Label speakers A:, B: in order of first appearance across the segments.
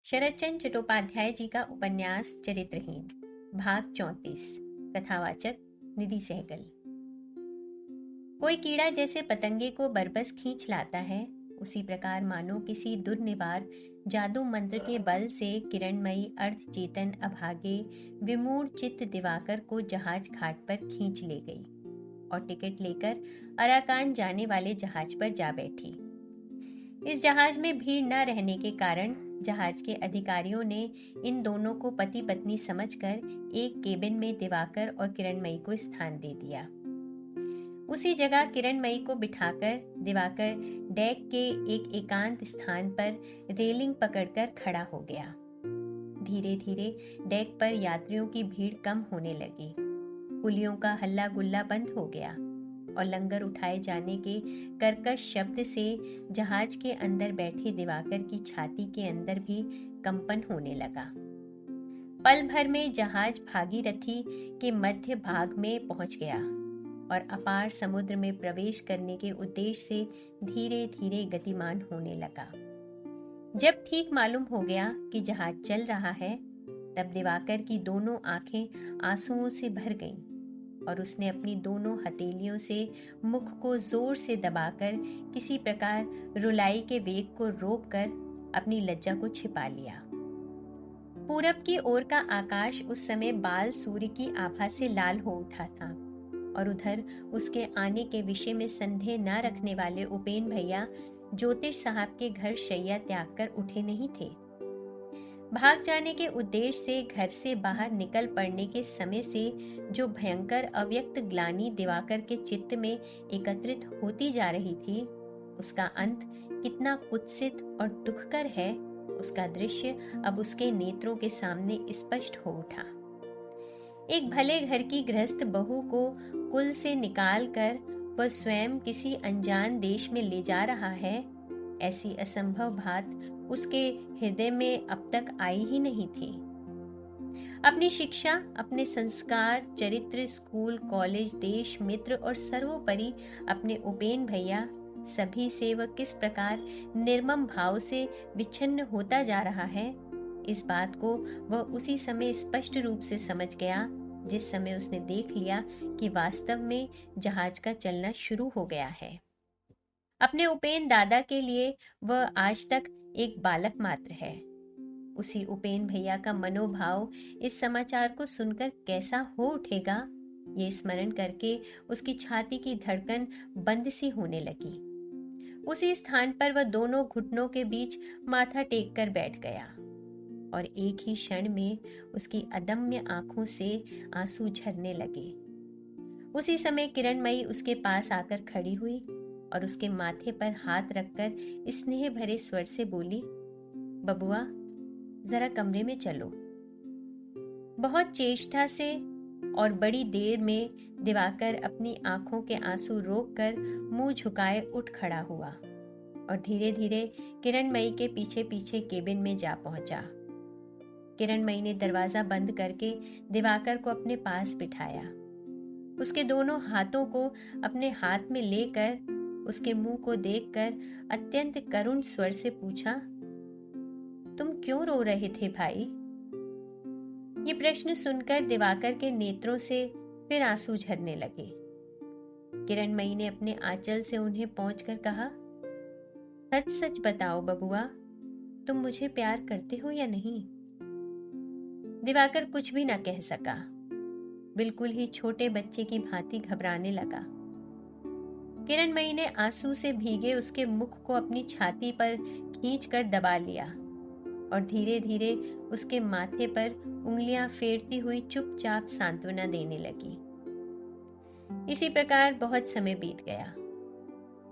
A: शरदचंद्र चट्टोपाध्याय जी का उपन्यास चरित्रहीन, भाग 34। कथावाचक निधि सहगल। कोई कीड़ा जैसे पतंगे को बरबस खींच लाता है, उसी प्रकार मानो किसी दुर्निवार जादू मंत्र के बल से किरणमयी अर्धचेतन अभागे विमूढ़ चित्त दिवाकर को जहाज घाट पर खींच ले गई और टिकट लेकर अराकान जाने वाले जहाज पर जा बैठी। इस जहाज में भीड़ न रहने के कारण जहाज के अधिकारियों ने इन दोनों को पति पत्नी समझकर एक केबिन में दिवाकर और किरणमयी को स्थान दे दिया। उसी जगह किरणमयी को बिठाकर दिवाकर डेक के एक एकांत स्थान पर रेलिंग पकड़कर खड़ा हो गया। धीरे धीरे डेक पर यात्रियों की भीड़ कम होने लगी। पुलियों का हल्ला गुल्ला बंद हो गया और लंगर उठाए जाने के कर्कश शब्द से जहाज के अंदर बैठे दिवाकर की छाती के अंदर भी कंपन होने लगा। पल भर में जहाज भागीरथी के मध्य भाग में पहुंच गया और अपार समुद्र में प्रवेश करने के उद्देश्य से धीरे धीरे गतिमान होने लगा। जब ठीक मालूम हो गया कि जहाज चल रहा है, तब दिवाकर की दोनों आंखें आंसुओं से भर गईं और उसने अपनी दोनों हथेलियों से मुख को जोर से दबाकर किसी प्रकार रुलाई के वेग को रोककर अपनी लज्जा को छिपा लिया। पूरब की ओर का आकाश उस समय बाल सूर्य की आभा से लाल हो उठा था और उधर उसके आने के विषय में संदेह न रखने वाले उपेन भैया ज्योतिष साहब के घर शैया त्याग कर उठे नहीं थे। भाग जाने के उद्देश्य से घर से बाहर निकल पड़ने के समय से जो भयंकर अव्यक्त ग्लानि दिवाकर के चित्त में एकत्रित होती जा रही थी, उसका अंत कितना कुत्सित और दुखकर है, उसका दृश्य अब उसके नेत्रों के सामने स्पष्ट हो उठा। एक भले घर की गृहस्थ बहू को कुल से निकालकर वह स्वयं किसी अनजान देश में ले जा रहा है, ऐसी असंभव बात उसके हृदय में अब तक आई ही नहीं थी। अपनी शिक्षा, अपने संस्कार, चरित्र, स्कूल, कॉलेज, देश, मित्र और सर्वोपरि अपने उपेन भैया, सभी से वह किस प्रकार निर्मम भाव से विच्छिन्न होता जा रहा है, इस बात को वह उसी समय स्पष्ट रूप से समझ गया जिस समय उसने देख लिया कि वास्तव में जहाज का चलना शुरू हो गया है। अपने उपेन दादा के लिए वह आज तक एक बालक मात्र है। उसी उपेन भैया का मनोभाव इस समाचार को सुनकर कैसा हो उठेगा, ये स्मरण करके उसकी छाती की धड़कन बंद सी होने लगी। उसी स्थान पर वह दोनों घुटनों के बीच माथा टेक कर बैठ गया और एक ही क्षण में उसकी अदम्य आंखों से आंसू झरने लगे। उसी समय किरणमयी उसके पास आकर खड़ी हुई और उसके माथे पर हाथ रखकर स्नेह भरे स्वर से बोली, बबुआ, जरा कमरे में चलो। बहुत चेष्टा से और बड़ी देर में दिवाकर अपनी आंखों के आंसू रोककर मुंह झुकाए उठ खड़ा हुआ और धीरे धीरे किरणमयी के पीछे पीछे केबिन में जा पहुंचा। किरणमयी ने दरवाजा बंद करके दिवाकर को अपने पास बिठाया। उसके दोनों हाथों को अपने हाथ में लेकर उसके मुंह को देखकर अत्यंत करुण स्वर से पूछा, तुम क्यों रो रहे थे भाई? ये प्रश्न सुनकर दिवाकर के नेत्रों से फिर आंसू झरने लगे। किरणमयी ने अपने आंचल से उन्हें पोंछकर कहा, सच सच बताओ बबुआ, तुम मुझे प्यार करते हो या नहीं? दिवाकर कुछ भी न कह सका, बिल्कुल ही छोटे बच्चे की भांति घबराने लगा। किरणमयी ने आंसू से भीगे उसके मुख को अपनी छाती पर खींचकर दबा लिया और धीरे धीरे उसके माथे पर उंगलियां फेरती हुई चुपचाप सांत्वना देने लगी। इसी प्रकार बहुत समय बीत गया।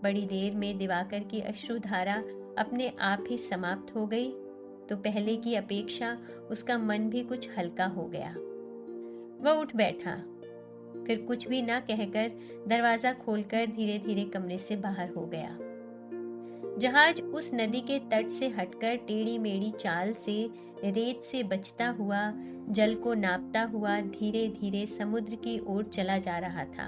A: बड़ी देर में दिवाकर की अश्रुधारा अपने आप ही समाप्त हो गई तो पहले की अपेक्षा उसका मन भी कुछ हल्का हो गया। वह उठ बैठा, फिर कुछ भी न कहकर दरवाजा खोलकर धीरे धीरे कमरे से बाहर हो गया। जहाज उस नदी के तट से हटकर टेढ़ी मेढ़ी चाल से रेत से बचता हुआ, जल को नापता हुआ धीरे धीरे समुद्र की ओर चला जा रहा था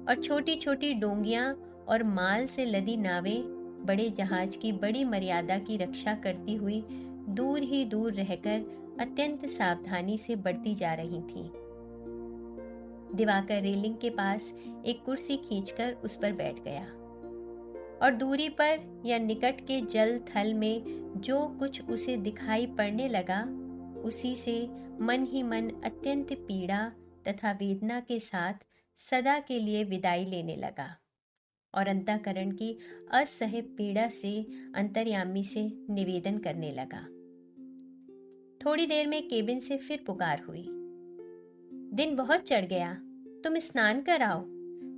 A: और छोटी छोटी डोंगियां और माल से लदी नावें बड़े जहाज की बड़ी मर्यादा की रक्षा करती हुई दूर ही दूर रहकर अत्यंत सावधानी से बढ़ती जा रही थीं। दिवाकर रेलिंग के पास एक कुर्सी खींचकर उस पर बैठ गया और दूरी पर या निकट के जल थल में जो कुछ उसे दिखाई पड़ने लगा, उसी से मन ही मन अत्यंत पीड़ा तथा वेदना के साथ सदा के लिए विदाई लेने लगा और अंतःकरण की असह्य पीड़ा से अंतर्यामी से निवेदन करने लगा। थोड़ी देर में केबिन से फिर पुकार हुई, दिन बहुत चढ़ गया, तुम स्नान कर आओ,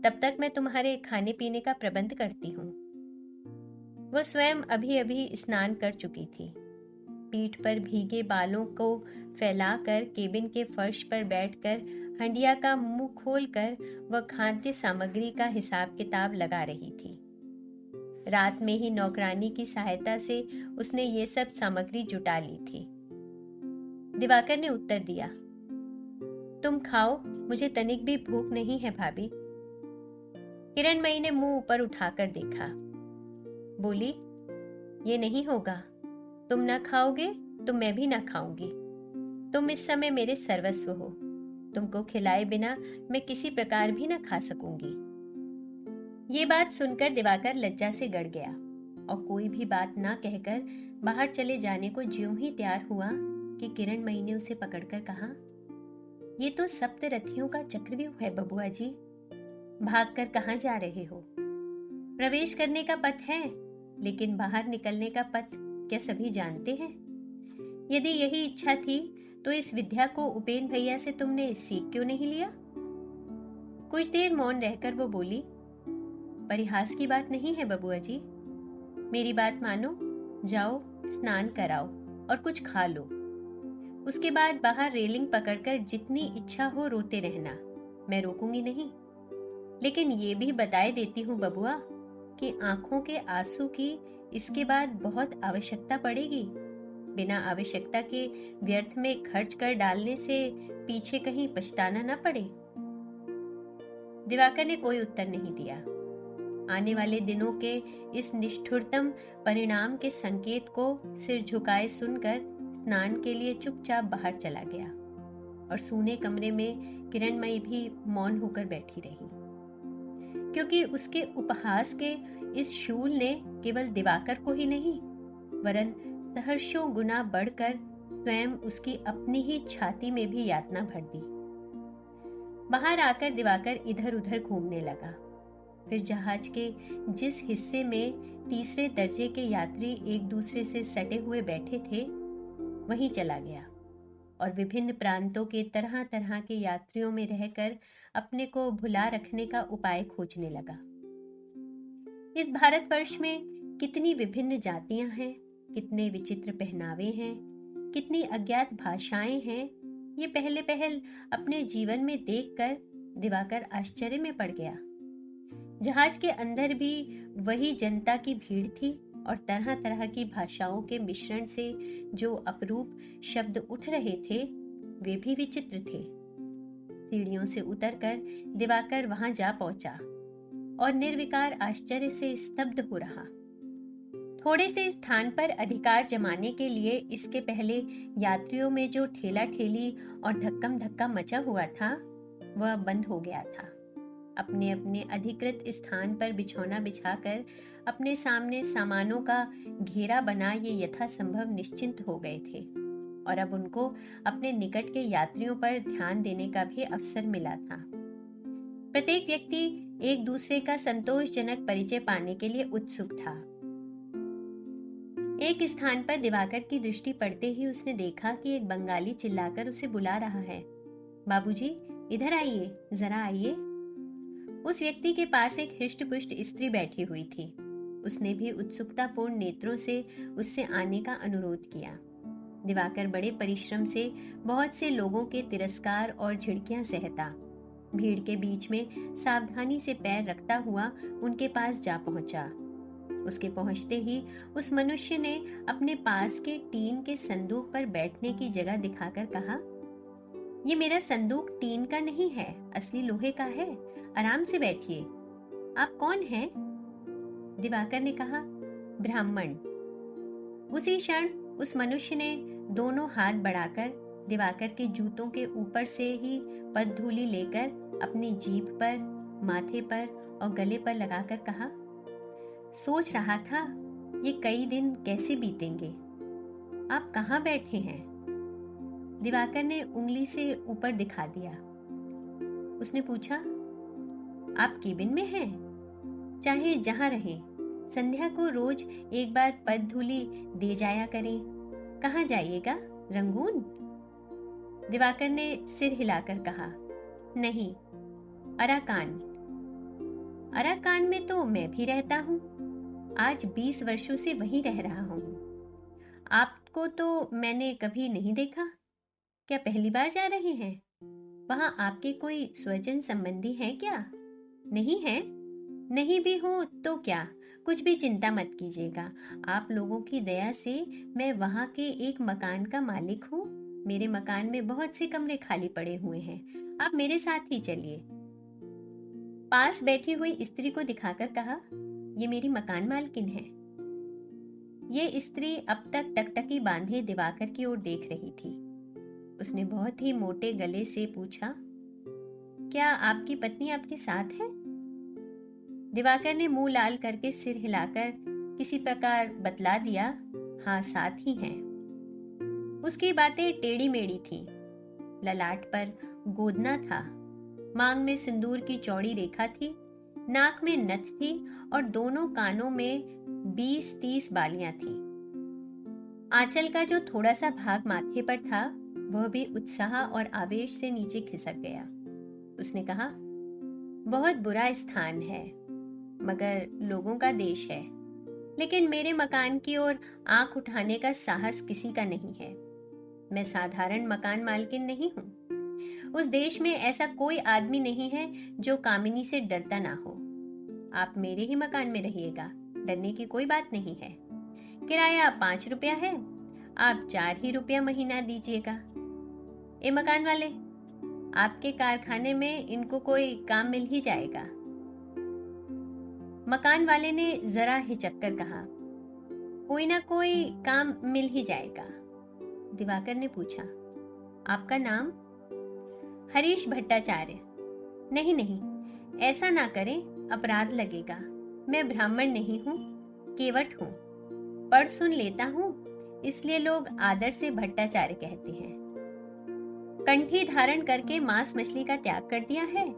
A: तब तक मैं तुम्हारे खाने पीने का प्रबंध करती हूँ। वह स्वयं अभी अभी स्नान कर चुकी थी। पीठ पर भीगे बालों को फैलाकर केबिन के फर्श पर बैठकर हंडिया का मुंह खोलकर वह खाद्य सामग्री का हिसाब किताब लगा रही थी। रात में ही नौकरानी की सहायता से उसने ये सब सामग्री जुटा ली थी। दिवाकर ने उत्तर दिया, तुम खाओ, मुझे तनिक भी भूख नहीं है भाभी। किरणमयी ने मुंह ऊपर उठाकर देखा, बोली, ये नहीं होगा, तुम ना खाओगे तो मैं भी ना खाऊंगी। तुम इस समय मेरे सर्वस्व हो, तुमको खिलाए बिना मैं किसी प्रकार भी ना खा सकूंगी। ये बात सुनकर दिवाकर लज्जा से गड़ गया और कोई भी बात ना कहकर बाहर चले जाने को ज्यों ही तैयार हुआ कि किरणमयी ने उसे पकड़कर कहा, ये तो सप्तरथियों का चक्रव्यूह है बबुआ जी, भागकर कहाँ जा रहे हो? प्रवेश करने का पथ है, लेकिन बाहर निकलने का पथ क्या सभी जानते हैं? यदि यही इच्छा थी तो इस विद्या को उपेन भैया से तुमने सीख क्यों नहीं लिया? कुछ देर मौन रहकर वो बोली, परिहास की बात नहीं है बबुआ जी, मेरी बात मानो, जाओ स्नान कराओ और कुछ खा लो। उसके बाद बाहर रेलिंग पकड़कर जितनी इच्छा हो रोते रहना, मैं रोकूंगी नहीं। लेकिन ये भी बताए देती हूँ बबुआ कि आंखों के आंसू की इसके बाद बहुत आवश्यकता पड़ेगी। बिना आवश्यकता के व्यर्थ में खर्च कर डालने से पीछे कहीं पछताना न पड़े। दिवाकर ने कोई उत्तर नहीं दिया। आने वाले दिनों के इस निष्ठुरतम परिणाम के संकेत को सिर झुकाए सुनकर स्नान के लिए चुपचाप बाहर चला गया और सूने कमरे में किरणमयी भी मौन होकर बैठी रही, क्योंकि उसके उपहास के इस शूल ने केवल दिवाकर को ही नहीं वरन सहर्षों गुना बढ़कर स्वयं उसकी अपनी ही छाती में भी यातना भर दी। बाहर आकर दिवाकर इधर उधर घूमने लगा। फिर जहाज के जिस हिस्से में तीसरे दर्जे के यात्री एक दूसरे से सटे हुए बैठे थे, वहीं चला गया और विभिन्न प्रांतों के तरह तरह के यात्रियों में रहकर अपने को भुला रखने का उपाय खोजने लगा। इस भारतवर्ष में कितनी विभिन्न जातियां हैं, कितने विचित्र पहनावे हैं, कितनी अज्ञात भाषाएं हैं, ये पहले पहल अपने जीवन में देखकर दिवाकर आश्चर्य में पड़ गया। जहाज के अंदर भी वही जनता की भीड़ थी और तरह तरह की भाषाओं के मिश्रण से जो अपरूप शब्द उठ रहे थे, वे भी विचित्र थे। सीढ़ियों से उतरकर दिवाकर वहां जा पहुंचा और निर्विकार आश्चर्य से स्तब्ध हो रहा। थोड़े से स्थान पर अधिकार जमाने के लिए इसके पहले यात्रियों में जो ठेला ठेली और धक्कम धक्का मचा हुआ था, वह बंद हो गया था। अपने अपने अधिकृत स्थान पर बिछौना बिछाकर अपने सामने सामानों का घेरा बना ये यथासंभव निश्चिंत हो गए थे और अब उनको अपने निकट के यात्रियों पर ध्यान देने का भी अवसर मिला था। प्रत्येक व्यक्ति एक दूसरे का संतोषजनक परिचय पाने के लिए उत्सुक था। एक स्थान पर दिवाकर की दृष्टि पड़ते ही उसने देखा कि एक बंगाली चिल्लाकर उसे बुला रहा है, बाबूजी इधर आइए, जरा आइए। उस व्यक्ति के पास एक हृष्टपुष्ट स्त्री बैठी हुई थी। उसने भी उत्सुकतापूर्ण नेत्रों से उससे आने का अनुरोध किया। दिवाकर बड़े परिश्रम से बहुत से लोगों के तिरस्कार और झिड़कियां सहता भीड़ के बीच में सावधानी से पैर रखता हुआ उनके पास जा पहुंचा। उसके पहुंचते ही उस मनुष्य ने अपने पास के टीन के संदूक पर बैठने की जगह दिखाकर कहा, ये मेरा संदूक टीन का नहीं है, असली लोहे का है, आराम से बैठिए। आप कौन हैं? दिवाकर ने कहा, ब्राह्मण। उसी क्षण उस मनुष्य ने दोनों हाथ बढ़ाकर दिवाकर के जूतों के ऊपर से ही पदधूलि लेकर अपनी जीभ पर, माथे पर और गले पर लगाकर कहा, सोच रहा था ये कई दिन कैसे बीतेंगे। आप कहाँ बैठे हैं? दिवाकर ने उंगली से ऊपर दिखा दिया। उसने पूछा, आप केबिन में हैं? चाहे जहां रहें, संध्या को रोज एक बार पदधूलि दे जाया करें। कहाँ जाइएगा? रंगून? दिवाकर ने सिर हिलाकर कहा, नहीं, अराकान। अराकान में तो मैं भी रहता हूँ। आज 20 वर्षों से वहीं रह रहा हूँ। आपको तो मैंने कभी नहीं देखा। क्या पहली बार जा रहे हैं? वहां आपके कोई स्वजन संबंधी हैं क्या? नहीं है? नहीं भी हो तो क्या, कुछ भी चिंता मत कीजिएगा। आप लोगों की दया से मैं वहां के एक मकान का मालिक हूँ। मेरे मकान में बहुत से कमरे खाली पड़े हुए हैं। आप मेरे साथ ही चलिए। पास बैठी हुई स्त्री को दिखाकर कहा, ये मेरी मकान मालकिन है। ये स्त्री अब तक टकटकी बांधे दिवाकर की ओर देख रही थी। उसने बहुत ही मोटे गले से पूछा, क्या आपकी पत्नी आपके साथ है? दिवाकर ने मुंह लाल करके सिर हिलाकर किसी प्रकार बतला दिया, हाँ, साथ ही हैं। उसकी बातें टेढ़ी मेढ़ी थीं। ललाट पर गोदना था, मांग में सिंदूर की चौड़ी रेखा थी, नाक में नथ थी और दोनों कानों में 20-30 बालियां थीं। आंचल का जो थोड़ा सा भाग माथे पर था, वह भी उत्साह और आवेश से नीचे खिसक गया। उसने कहा, बहुत बुरा स्थान है, मगर लोगों का देश है। लेकिन मेरे मकान की ओर आंख उठाने का साहस किसी का नहीं है। मैं साधारण मकान मालकिन नहीं हूं। उस देश में ऐसा कोई आदमी नहीं है जो कामिनी से डरता ना हो। आप मेरे ही मकान में रहिएगा, डरने की कोई बात नहीं है। किराया 5 रुपया है, आप 4 ही रुपया महीना दीजिएगा। ए मकान वाले, आपके कारखाने में इनको कोई काम मिल ही जाएगा। मकान वाले ने जरा हिचककर कहा, कोई ना कोई काम मिल ही जाएगा। दिवाकर ने पूछा, आपका नाम? हरीश भट्टाचार्य। नहीं नहीं, ऐसा ना करें, अपराध लगेगा। मैं ब्राह्मण नहीं हूं, केवट हूं। पढ़ सुन लेता हूं, इसलिए लोग आदर से भट्टाचार्य कहते हैं। कंठी धारण करके मांस मछली का त्याग कर दिया है।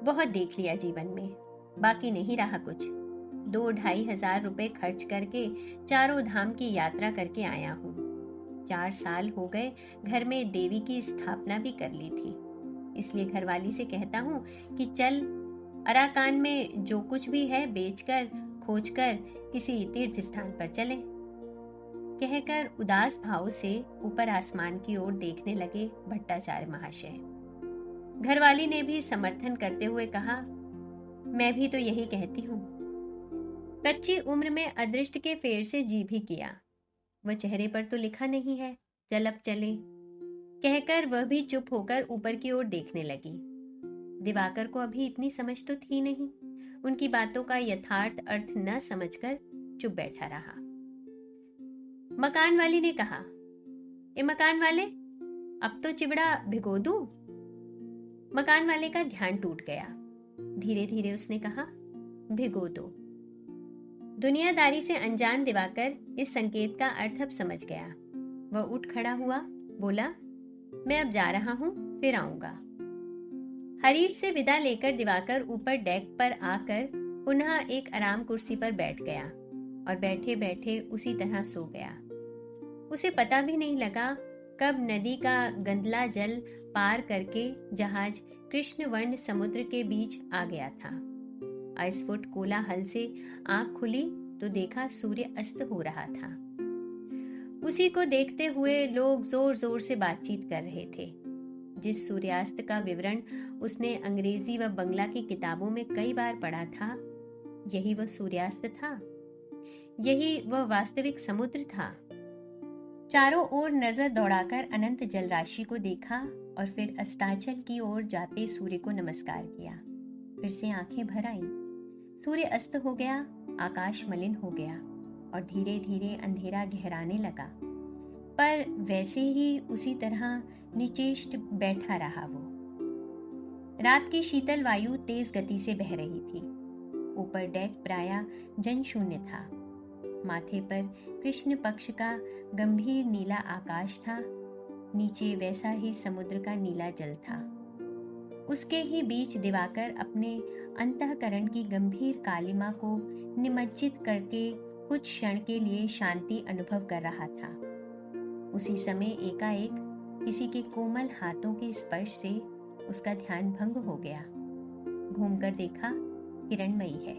A: बहुत देख लिया जीवन में, बाकी नहीं रहा कुछ। 2-2.5 हजार रुपए खर्च करके चारों धाम की यात्रा करके आया हूँ। 4 साल हो गए, घर में देवी की स्थापना भी कर ली थी। इसलिए घरवाली से कहता हूँ कि चल, अराकान में जो कुछ भी है बेचकर खोजकर किसी तीर्थ स्थान पर चले। कहकर उदास भाव से ऊपर आसमान की ओर देखने लगे भट्टाचार्य महाशय। घरवाली ने भी समर्थन करते हुए कहा, मैं भी तो यही कहती हूँ। कच्ची उम्र में अदृष्ट के फेर से जी भी किया। वह चेहरे पर तो लिखा नहीं है, चल अब चले। कहकर वह भी चुप होकर ऊपर की ओर देखने लगी। दिवाकर को अभी इतनी समझ तो थी नहीं। उनकी बातों का यथार्थ अर्थ न समझकर चुप बैठा रहा। मकान वाली ने कहा, ए मकान वाले, अब तो चिवड़ा भिगो दूं? मकान वाले का ध्यान टूट गया। धीरे धीरे उसने कहा, भिगो दो। दुनियादारी से अनजान दिवाकर इस संकेत का अर्थ अब समझ गया। वह उठ खड़ा हुआ, बोला, मैं अब जा रहा हूं, फिर आऊंगा। हरीश से विदा लेकर दिवाकर ऊपर डेक पर आकर पुनः एक आराम कुर्सी पर बैठ गया और बैठे बैठे उसी तरह सो गया। उसे पता भी नहीं लगा कब नदी का गंदला जल पार करके जहाज कृष्णवर्ण समुद्र के बीच आ गया था। अस्फुट कोलाहल से आंख खुली तो देखा सूर्य अस्त हो रहा था। उसी को देखते हुए लोग जोर जोर से बातचीत कर रहे थे। जिस सूर्यास्त का विवरण उसने अंग्रेजी व बंगला की किताबों में कई बार पढ़ा था, यही वह सूर्यास्त था, यही वह वास्तविक समुद्र था। चारों ओर नजर दौड़ाकर अनंत जलराशि को देखा और फिर अस्ताचल की ओर जाते सूर्य को नमस्कार किया। फिर से आंखें भर आईं। सूर्य अस्त हो गया, आकाश मलिन हो गया और धीरे धीरे अंधेरा गहराने लगा। पर वैसे ही उसी तरह निचेष्ट बैठा रहा वो। रात की शीतल वायु तेज गति से बह रही थी। ऊपर डेक प्रायः जनशून्य था। माथे पर कृष्ण पक्ष का गंभीर नीला आकाश था। नीचे वैसा ही समुद्र का नीला जल था। उसके ही बीच दिवाकर अपने अंतःकरण की गंभीर कालिमा को निमज्जित करके कुछ क्षण के लिए शांति अनुभव कर रहा था। उसी समय एकाएक किसी के कोमल हाथों के स्पर्श से उसका ध्यान भंग हो गया। घूमकर देखा, किरणमयी है।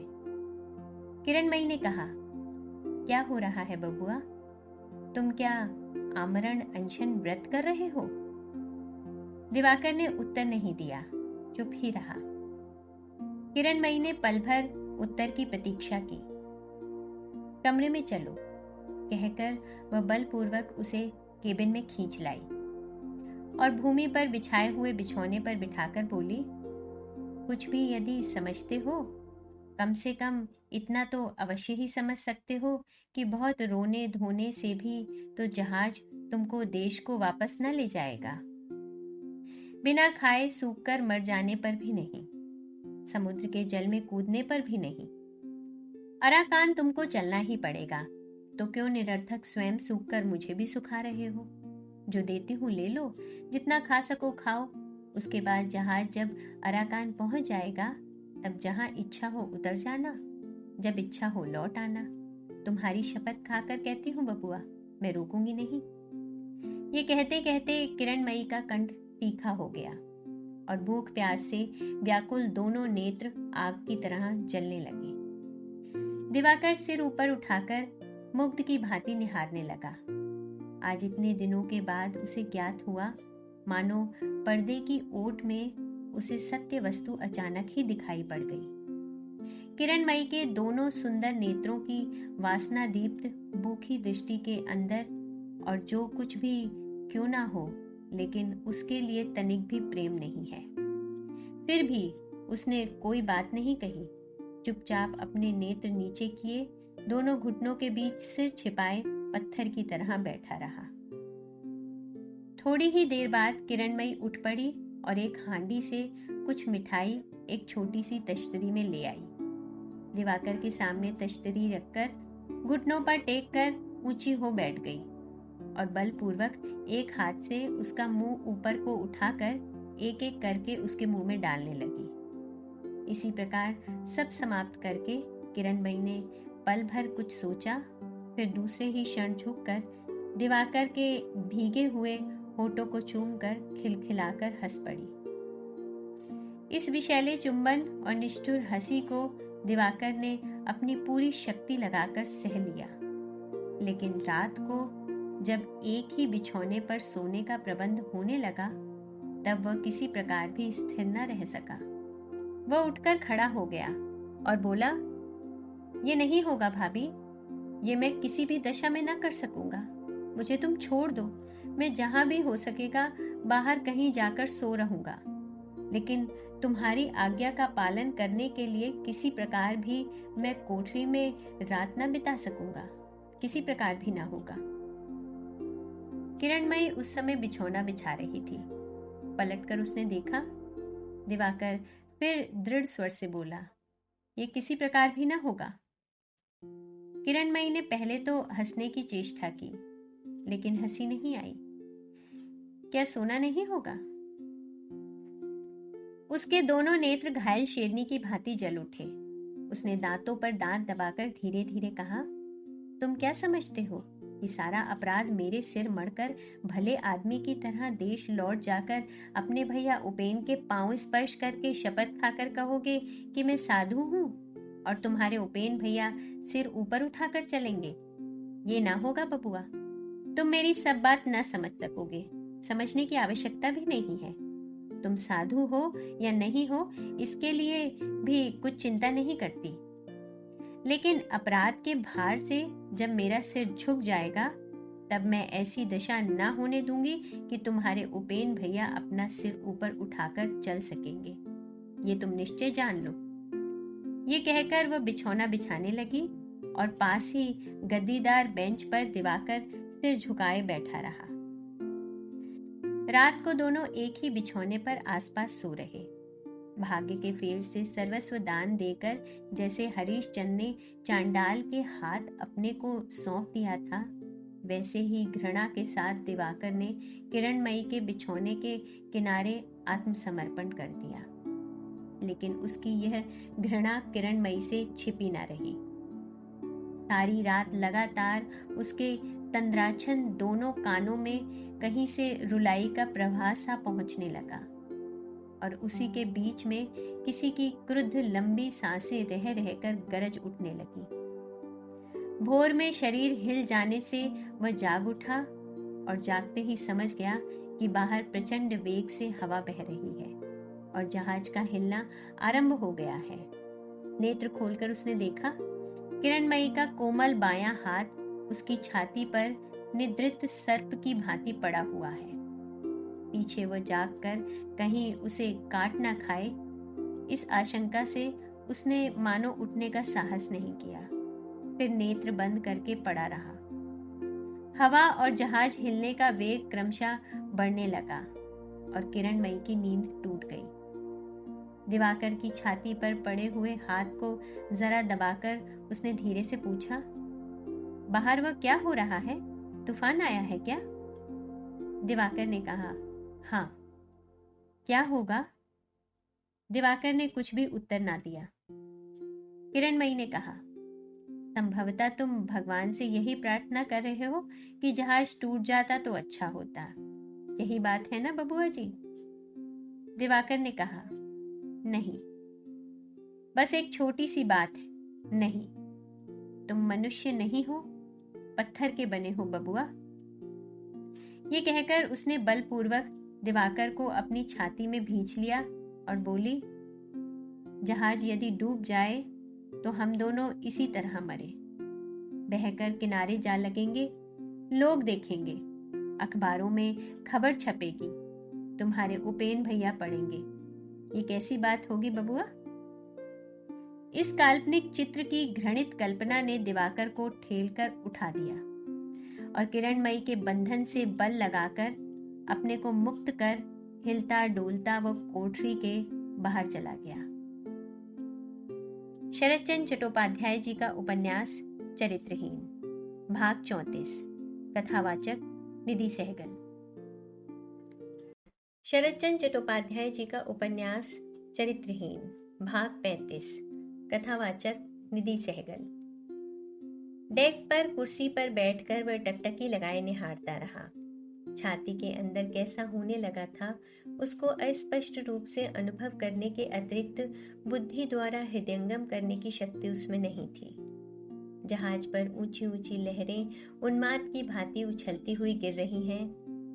A: किरणमयी ने कहा, क्या हो रहा है बबुआ? तुम क्या आमरण अनशन व्रत कर रहे हो? दिवाकर ने उत्तर नहीं दिया, चुप ही रहा। किरणमयी ने पल भर उत्तर की प्रतीक्षा की। कमरे में चलो, कहकर वह बलपूर्वक उसे केबिन में खींच लाई और भूमि पर बिछाए हुए बिछौने पर बिठाकर बोली, कुछ भी यदि समझते हो, कम से कम इतना तो अवश्य ही समझ सकते हो कि बहुत रोने धोने से भी तो जहाज तुमको देश को वापस न ले जाएगा। बिना खाए सूख कर मर जाने पर भी नहीं, समुद्र के जल में कूदने पर भी नहीं। अराकान तुमको चलना ही पड़ेगा, तो क्यों निरर्थक स्वयं सूख कर मुझे भी सुखा रहे हो? जो देती हूँ ले लो, जितना खा सको खाओ। उसके बाद जहाज जब अराकान पहुंच जाएगा, तब जहां इच्छा हो उतर जाना, जब इच्छा हो लौट आना। तुम्हारी शपथ खाकर कहती हूँ बबुआ, मैं रोकूंगी नहीं। ये कहते कहते किरणमयी का कंठ तीखा हो गया और भूख प्यास से व्याकुल दोनों नेत्र आग की तरह जलने लगे। दिवाकर सिर ऊपर उठाकर मुग्ध की भांति निहारने लगा। आज इतने दिनों के बाद उसे ज्ञात हुआ, मानो पर्दे की ओट में उसे सत्य वस्तु अचानक ही दिखाई पड़ गई। किरणमयी के दोनों सुंदर नेत्रों की वासना दीप्त भूखी दृष्टि के अंदर और जो कुछ भी क्यों ना हो, लेकिन उसके लिए तनिक भी प्रेम नहीं है। फिर भी उसने कोई बात नहीं कही। चुपचाप अपने नेत्र नीचे किए, दोनों घुटनों के बीच सिर छिपाए पत्थर की तरह बैठा रहा। थोड़ी ही देर बाद किरणमयी उठ पड़ी और एक हांडी से कुछ मिठाई एक छोटी सी तश्तरी में ले आई। दिवाकर के सामने तश्तरी रखकर घुटनों पर टेक कर ऊंची हो बैठ गई और बलपूर्वक एक हाथ से उसका मुंह ऊपर को उठाकर एक एक करके उसके मुंह में डालने लगी। इसी प्रकार सब समाप्त करके किरणमयी ने पल भर कुछ सोचा, फिर दूसरे ही क्षण झुककर दिवाकर के भीगे हुए होठों को चूमकर खिलखिलाकर हंस पड़ी। इस विशैले चुंबन और निष्ठुर हंसी को दिवाकर ने अपनी पूरी शक्ति लगाकर सह लिया, लेकिन रात को जब एक ही बिछौने पर सोने का प्रबंध होने लगा, तब वह किसी प्रकार भी स्थिर न रह सका। वह उठकर खड़ा हो गया और बोला, ये नहीं होगा भाभी, ये मैं किसी भी दशा में न कर सकूंगा। मुझे तुम छोड़ दो, मैं जहां भी हो सकेगा बाहर कहीं जाकर सो रहूंगा, लेकिन तुम्हारी आज्ञा का पालन करने के लिए किसी प्रकार भी मैं कोठरी में रात न बिता सकूंगा, किसी प्रकार भी ना होगा। किरणमयी उस समय बिछौना बिछा रही थी। पलटकर उसने देखा। दिवाकर फिर दृढ़ स्वर से बोला, ये किसी प्रकार भी ना होगा। किरणमयी ने पहले तो हंसने की चेष्टा की, लेकिन हंसी नहीं आई। क्या सोना नहीं होगा? उसके दोनों नेत्र घायल शेरनी की भांति जल उठे। उसने दांतों पर दांत दबाकर धीरे धीरे कहा, तुम क्या समझते हो कि सारा अपराध मेरे सिर मढ़कर भले आदमी की तरह देश लौट जाकर अपने भैया उपेन के पांव स्पर्श करके शपथ खाकर कहोगे कि मैं साधु हूं और तुम्हारे उपेन भैया सिर ऊपर उठाकर चलेंगे? ये ना होगा बबुआ। तुम मेरी सब बात न समझ सकोगे, समझने की आवश्यकता भी नहीं है। तुम साधु हो या नहीं हो, इसके लिए भी कुछ चिंता नहीं करती, लेकिन अपराध के भार से जब मेरा सिर झुक जाएगा, तब मैं ऐसी दशा ना होने दूंगी कि तुम्हारे उपेन भैया अपना सिर ऊपर उठाकर चल सकेंगे। ये तुम निश्चय जान लो। ये कहकर वह बिछौना बिछाने लगी और पास ही गद्दीदार बेंच पर दिवाकर सिर झुकाए बैठा रहा। रात को दोनों एक ही बिछौने पर आसपास सो रहे। भाग्य के फेर से सर्वस्व दान देकर जैसे हरीश चंद ने चांडाल के हाथ अपने को सौंप दिया था, वैसे ही घृणा के साथ दिवाकर ने किरणमयी के बिछौने के किनारे आत्मसमर्पण कर दिया। लेकिन उसकी यह घृणा किरणमयी से छिपी न रही। सारी रात लगातार उसके तंद्राछन दोनों कानों में कहीं से रुलाई का प्रवाह सा पहुंचने लगा और उसी के बीच में किसी की क्रुद्ध लंबी सांसें रह रहकर गरज उठने लगी। भोर में शरीर हिल जाने से वह जाग उठा और जागते ही समझ गया कि बाहर प्रचंड वेग से हवा बह रही है और जहाज का हिलना आरंभ हो गया है। नेत्र खोलकर उसने देखा, किरणमयी का कोमल बायां हाथ उसकी छाती पर निद्रित सर्प की भांति पड़ा हुआ है। पीछे वह जागकर कहीं उसे काट ना खाए, इस आशंका से उसने मानो उठने का साहस नहीं किया। फिर नेत्र बंद करके पड़ा रहा। हवा और जहाज हिलने का वेग क्रमशः बढ़ने लगा और किरणमयी की नींद टूट गई। दिवाकर की छाती पर पड़े हुए हाथ को जरा दबाकर उसने धीरे से पूछा, बाहर वह क्या हो रहा है? तूफान आया है क्या? दिवाकर ने कहा, हाँ। क्या होगा? दिवाकर ने कुछ भी उत्तर ना दिया। किरणमयी ने कहा, संभवतः तुम भगवान से यही प्रार्थना कर रहे हो कि जहाज टूट जाता तो अच्छा होता। यही बात है ना बबुआ जी? दिवाकर ने कहा, नहीं, बस एक छोटी सी बात है। नहीं, तुम मनुष्य नहीं हो, पत्थर के बने हो बबुआ। ये कहकर उसने बलपूर्वक दिवाकर को अपनी छाती में भींच लिया और बोली, जहाज यदि डूब जाए तो हम दोनों इसी तरह मरे, बहकर किनारे जा लगेंगे, लोग देखेंगे, अखबारों में खबर छपेगी, तुम्हारे उपेन भैया पढ़ेंगे। ये कैसी बात होगी बबुआ? इस काल्पनिक चित्र की घृणित कल्पना ने दिवाकर को ठेलकर उठा दिया और किरणमयी के बंधन से बल लगाकर अपने को मुक्त कर हिलता डोलता वो कोठरी के बाहर चला गया। शरतचंद्र चट्टोपाध्याय जी का उपन्यास चरित्रहीन, भाग 34। कथावाचक निधि सहगल। शरतचंद्र चट्टोपाध्याय जी का उपन्यास चरित्रहीन, भाग 35। कथावाचक निधि सहगल। डेक पर कुर्सी पर बैठकर वह टकटकी लगाए निहारता रहा। छाती के अंदर कैसा होने लगा था, उसको अस्पष्ट रूप से अनुभव करने के अतिरिक्त बुद्धि द्वारा हृदयंगम करने की शक्ति उसमें नहीं थी। जहाज पर ऊंची ऊंची लहरें उन्माद की भांति उछलती हुई गिर रही हैं,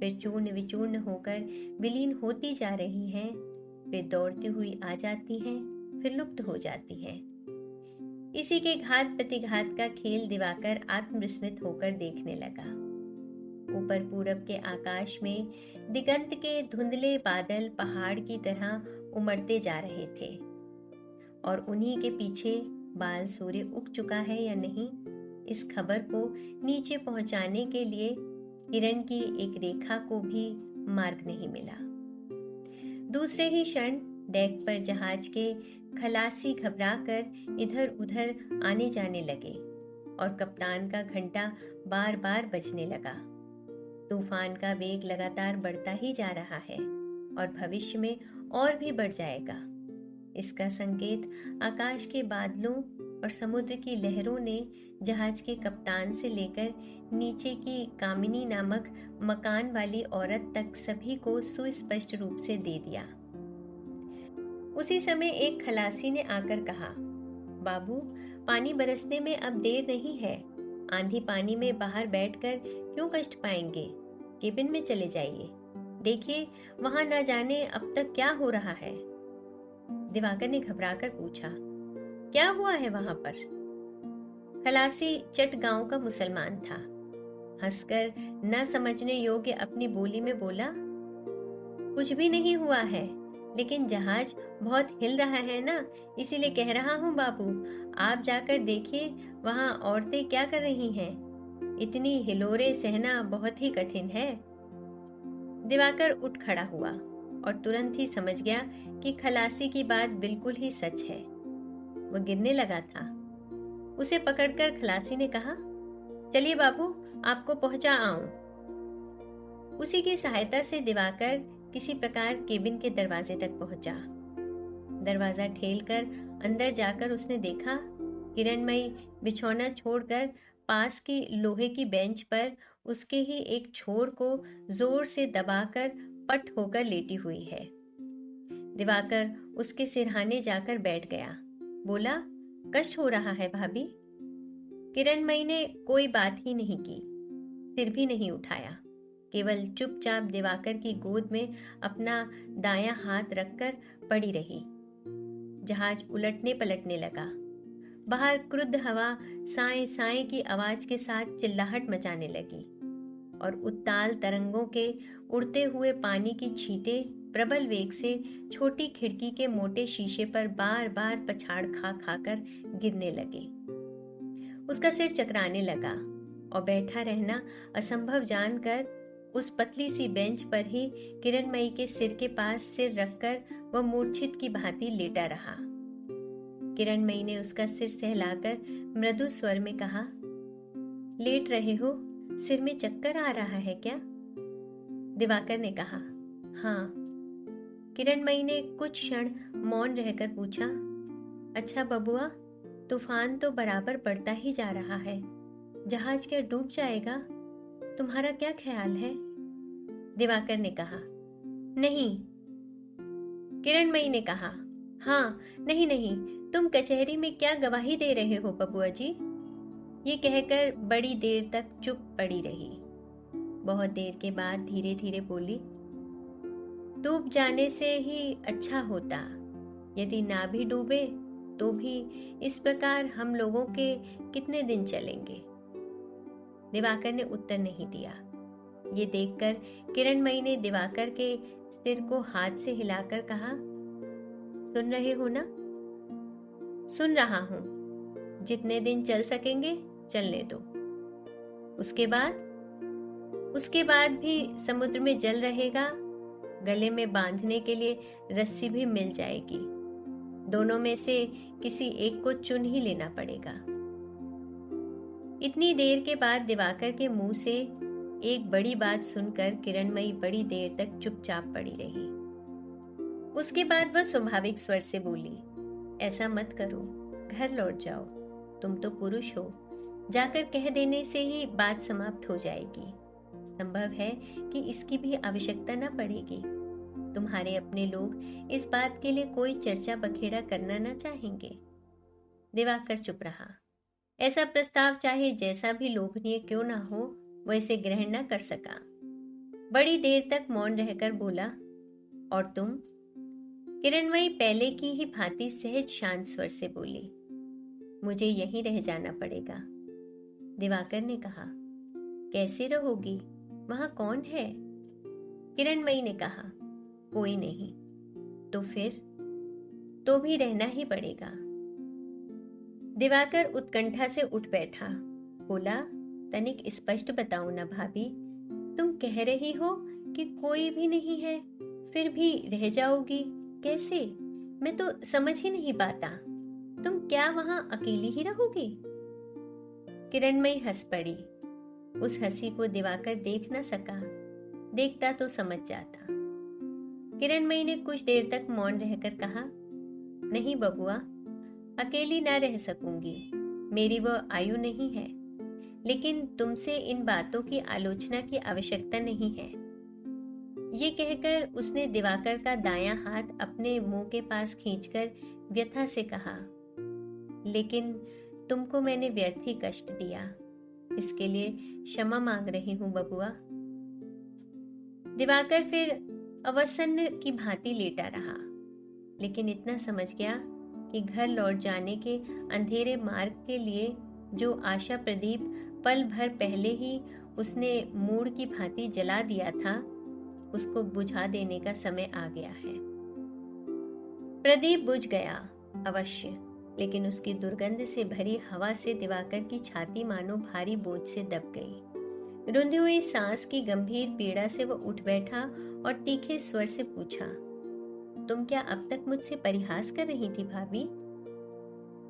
A: फिर चूर्ण विचूर्ण होकर विलीन होती जा रही हैं, फिर दौड़ती हुई आ जाती हैं, फिर लुप्त हो जाती हैं। इसी के घात प्रतिघात का खेल दिवाकर आत्मविस्मित होकर देखने लगा। ऊपर पूरब के आकाश में दिगंत के धुंधले बादल पहाड़ की तरह उमड़ते जा रहे थे और उन्हीं के पीछे बाल सूर्य उग चुका है या नहीं, इस खबर को नीचे पहुंचाने के लिए किरण की एक रेखा को भी मार्ग नहीं मिला। दूसरे ही क्षण डेक पर जहाज के खलासी घबराकर इधर उधर आने जाने लगे और कप्तान का घंटा बार बार बजने लगा। तूफान का वेग लगातार बढ़ता ही जा रहा है और भविष्य में और भी बढ़ जाएगा। इसका संकेत आकाश के बादलों और समुद्र की लहरों ने जहाज के कप्तान से लेकर नीचे की कामिनी नामक मकान वाली औरत तक सभी को सुस्पष्ट रूप से दे दिया। उसी समय एक खलासी ने आकर कहा, बाबू, पानी बरसने में अब देर नहीं है। आंधी पानी में बाहर बैठकर क्यों कष्ट पाएंगे? केबिन में चले जाइए, देखिए वहां न जाने अब तक क्या हो रहा है। दिवाकर ने घबराकर पूछा, क्या हुआ है वहां पर? खलासी चट गांव का मुसलमान था। हंसकर न समझने योग्य अपनी बोली में बोला, कुछ भी नहीं हुआ है, लेकिन जहाज बहुत हिल रहा है ना, इसीलिए कह रहा हूँ बाबू, आप जाकर देखिए वहां औरतें क्या कर रही हैं। इतनी हिलोरे सहना बहुत ही कठिन है। दिवाकर उठ खड़ा हुआ और तुरंत ही समझ गया कि खलासी की बात बिल्कुल ही सच है। वह गिरने लगा था। उसे पकड़कर खलासी ने कहा, चलिए बाबू, आपको पहुंचा आऊं। उसी की सहायता से दिवाकर किसी प्रकार केबिन के दरवाजे तक पहुंचा। दरवाजा ठेलकर अंदर जाकर उसने देखा किरणमयी बिछौना छोड़कर पास की लोहे की बेंच पर उसके ही एक छोर को जोर से दबाकर पट होकर लेटी हुई है। दिवाकर उसके सिरहाने जाकर बैठ गया। बोला, कष्ट हो रहा है भाभी? किरणमयी ने कोई बात ही नहीं की, सिर भी नहीं उठाया, केवल चुपचाप दिवाकर की गोद में अपना दायां हाथ रखकर पड़ी रही। जहाज उलटने पलटने लगा। बाहर क्रुद्ध हवा साए साए की आवाज के साथ चिल्लाहट मचाने लगी और उत्ताल तरंगों के उड़ते हुए पानी की छींटें प्रबल वेग से छोटी खिड़की के मोटे शीशे पर बार बार पछाड़ खा खाकर गिरने लगे। उसका सिर चकराने लगा और बैठा रहना असंभव जानकर उस पतली सी बेंच पर ही किरणमयी के सिर के पास सिर रखकर वह मूर्छित की भांति लेटा रहा। किरणमयी ने उसका सिर सहलाकर मृदु स्वर में कहा, लेट रहे हो? सिर में चक्कर आ रहा है क्या? दिवाकर ने कहा, हाँ। किरणमयी ने कुछ क्षण मौन रहकर पूछा, अच्छा बबुआ, तूफान तो बराबर बढ़ता ही जा रहा है, जहाज क्या डूब जाएगा? तुम्हारा क्या ख्याल है? दिवाकर ने कहा, नहीं। किरणमयी ने कहा, हाँ, नहीं नहीं, तुम कचहरी में क्या गवाही दे रहे हो बबुआ जी? ये कहकर बड़ी देर तक चुप पड़ी रही। बहुत देर के बाद धीरे धीरे बोली, डूब जाने से ही अच्छा होता। यदि ना भी डूबे तो भी इस प्रकार हम लोगों के कितने दिन चलेंगे? दिवाकर ने उत्तर नहीं दिया। ये देखकर किरणमयी ने दिवाकर के सिर को हाथ से हिलाकर कहा, सुन रहे हो ना? सुन रहा हूं। जितने दिन चल सकेंगे चलने दो। उसके बाद भी समुद्र में जल रहेगा। गले में बांधने के लिए रस्सी भी मिल जाएगी। दोनों में से किसी एक को चुन ही लेना पड़ेगा। इतनी देर के बाद दिवाकर के मुंह से एक बड़ी बात सुनकर किरणमयी बड़ी देर तक चुपचाप पड़ी रही। उसके बाद वह स्वाभाविक स्वर से बोली, ऐसा मत करो, घर लौट जाओ। तुम तो पुरुष हो, जाकर कह देने से ही बात समाप्त हो जाएगी। संभव है कि इसकी भी आवश्यकता न पड़ेगी। तुम्हारे अपने लोग इस बात के लिए कोई चर्चा बखेड़ा करना न चाहेंगे। दिवाकर चुप रहा। ऐसा प्रस्ताव चाहे जैसा भी लोभनीय क्यों ना हो, वह इसे ग्रहण न कर सका। बड़ी देर तक मौन रहकर बोला, और तुम? किरणमयी पहले की ही भांति सहज शांत स्वर से बोली, मुझे यहीं रह जाना पड़ेगा। दिवाकर ने कहा, कैसे रहोगी? वहां कौन है? किरणमयी ने कहा, कोई नहीं। तो फिर? तो भी रहना ही पड़ेगा। दिवाकर उत्कंठा से उठ बैठा। बोला, तनिक स्पष्ट बताओ ना भाभी, तुम कह रही हो कि कोई भी नहीं है, फिर भी रह जाओगी? कैसे? मैं तो समझ ही नहीं पाता। तुम क्या वहां अकेली ही रहोगी? किरणमयी हंस पड़ी। उस हंसी को दिवाकर देख न सका। देखता तो समझ जाता। किरणमयी ने कुछ देर तक मौन रहकर कहा, नहीं बबुआ, अकेली ना रह सकूंगी। मेरी वो आयु नहीं है। लेकिन तुमसे इन बातों की आलोचना की आवश्यकता नहीं है। ये कहकर उसने दिवाकर का दायां हाथ अपने मुंह के पास खींचकर व्यथा से कहा, लेकिन तुमको मैंने व्यर्थ ही कष्ट दिया। इसके लिए क्षमा मांग रही हूं बबुआ। दिवाकर फिर अवसन्न की भांति लेटा रहा, लेकिन इतना समझ गया कि घर लौट जाने के अंधेरे मार्ग के लिए जो आशा प्रदीप पल भर पहले ही उसने मूड की भांति जला दिया था, उसको बुझा देने का समय आ गया है। प्रदीप बुझ गया अवश्य, लेकिन उसकी दुर्गंध से भरी हवा से दिवाकर की छाती मानो भारी बोझ से दब गई। रुंधी हुई सांस की गंभीर पीड़ा से वह उठ बैठा और तीखे स्वर से पूछा, तुम क्या अब तक मुझसे परिहास कर रही थी भाभी?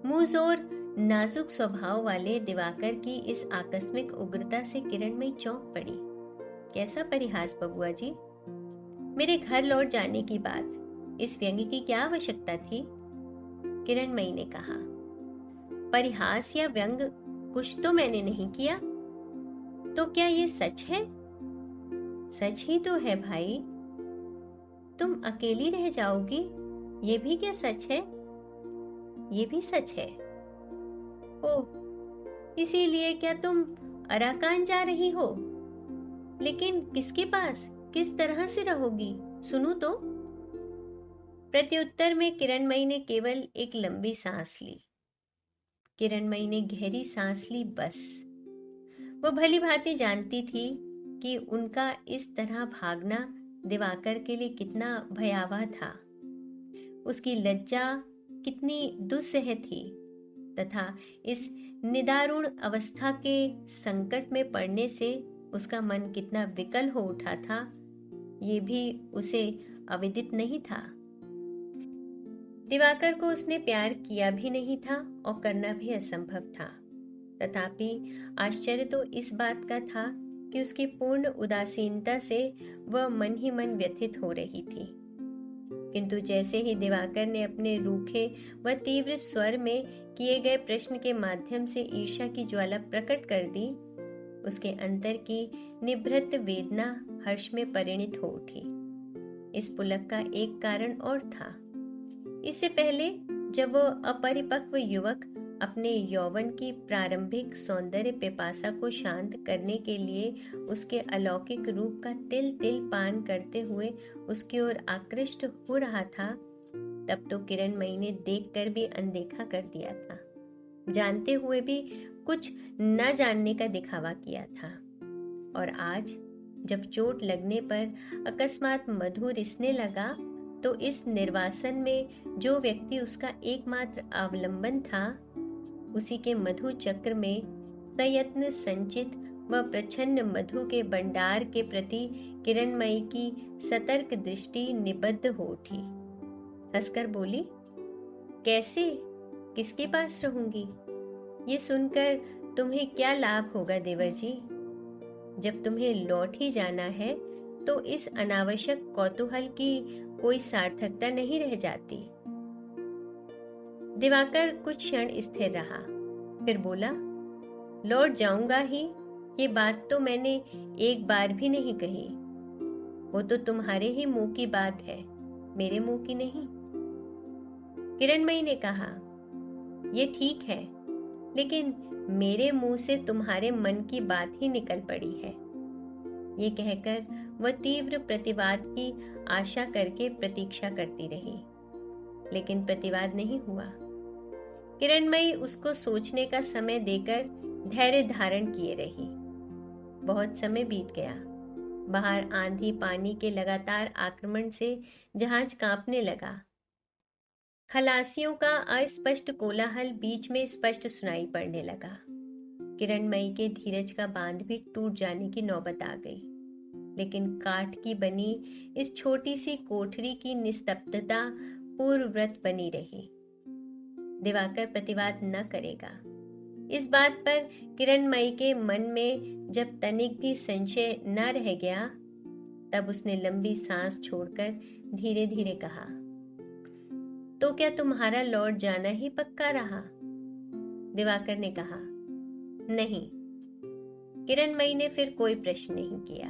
A: मुंह और नाजुक स्वभाव वाले दिवाकर की इस आकस्मिक उग्रता से किरणमयी चौंक पड़ी। कैसा परिहास बबुआ जी? मेरे घर लौट जाने की बात, इस व्यंग्य की क्या आवश्यकता थी? किरणमयी ने कहा, परिहास या व्यंग कुछ तो मैंने नहीं किया। तो क्या ये सच है? सच ही तो है भाई। तुम अकेली रह जाओगी, ये भी क्या सच है? ये भी सच है। ओह, इसीलिए क्या तुम अराकान जा रही हो? लेकिन किसके पास, किस तरह से रहोगी? सुनू तो। प्रत्युत्तर में किरणमयी ने केवल एक लंबी सांस ली। किरणमयी ने गहरी सांस ली, बस। वो भली भांति जानती थी कि उनका इस तरह भागना दिवाकर के लिए कितना भयावह था। उसकी लज्जा कितनी दुस्सह थी तथा इस निदारुण अवस्था के संकट में पड़ने से उसका मन कितना विकल हो उठा था, ये भी उसे अविदित नहीं था। दिवाकर को उसने प्यार किया भी नहीं था और करना भी असंभव था। तथापि आश्चर्य तो इस बात का था कि उसकी पूर्ण उदासीनता से वह मन ही मन व्यथित हो रही थी। किंतु जैसे ही दिवाकर ने अपने रूखे व तीव्र स्वर में किए गए प्रश्न के माध्यम से ईर्ष्या की ज्वाला प्रकट कर दी, उसके अंतर की निभृत वेदना हर्ष में परिणित हो उठी। इस पुलक का एक कारण और था। इससे पहले जब वह अपरिपक्व युवक अपने यौवन की प्रारंभिक सौंदर्य पिपासा को शांत करने के लिए उसके अलौकिक रूप का तिल तिल पान करते हुए उसकी ओर आकृष्ट हो रहा था, तब तो किरणमयी ने देखकर भी अनदेखा कर दिया था, जानते हुए भी कुछ न जानने का दिखावा किया था। और आज जब चोट लगने पर अकस्मात मधु रिसने लगा, तो इस निर्वासन में जो व्यक्ति उसका एकमात्र अवलंबन था, उसी के मधु चक्र में सयत्न संचित व प्रच्छन्न मधु के भंडार के प्रति किरणमयी की सतर्क दृष्टि निबद्ध हो उठी। हंसकर बोली, कैसे, किसके पास रहूंगी? ये सुनकर तुम्हें क्या लाभ होगा देवर जी? जब तुम्हें लौट ही जाना है तो इस अनावश्यक कौतूहल की कोई सार्थकता नहीं रह जाती। दिवाकर कुछ क्षण स्थिर रहा, फिर बोला, लौट जाऊंगा ही, ये बात तो मैंने एक बार भी नहीं कही। वो तो तुम्हारे ही मुंह की बात है, मेरे मुंह की नहीं। किरणमयी ने कहा, ये ठीक है, लेकिन मेरे मुंह से तुम्हारे मन की बात ही निकल पड़ी है। ये कहकर वह तीव्र प्रतिवाद की आशा करके प्रतीक्षा करती रही, लेकिन प्रतिवाद नहीं हुआ। किरणमयी उसको सोचने का समय देकर धैर्य धारण किए रही। बहुत समय बीत गया। बाहर आंधी पानी के लगातार आक्रमण से जहाज कांपने लगा। खलासियों का अस्पष्ट कोलाहल बीच में स्पष्ट सुनाई पड़ने लगा। किरणमयी के धीरज का बांध भी टूट जाने की नौबत आ गई, लेकिन काठ की बनी इस छोटी सी कोठरी की निस्तब्धता पूर्ववत बनी रही। दिवाकर प्रतिवाद न करेगा, इस बात पर किरणमयी के मन में जब तनिक भी संशय न रह गया, तब उसने लंबी सांस छोड़कर धीरे धीरे कहा, तो क्या तुम्हारा लौट जाना ही पक्का रहा? दिवाकर ने कहा, नहीं। किरणमयी ने फिर कोई प्रश्न नहीं किया।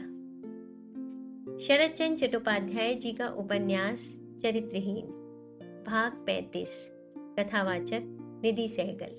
A: शरदचंद्र चट्टोपाध्याय जी का उपन्यास चरित्रहीन, भाग 35। कथावाचक निधि सहगल।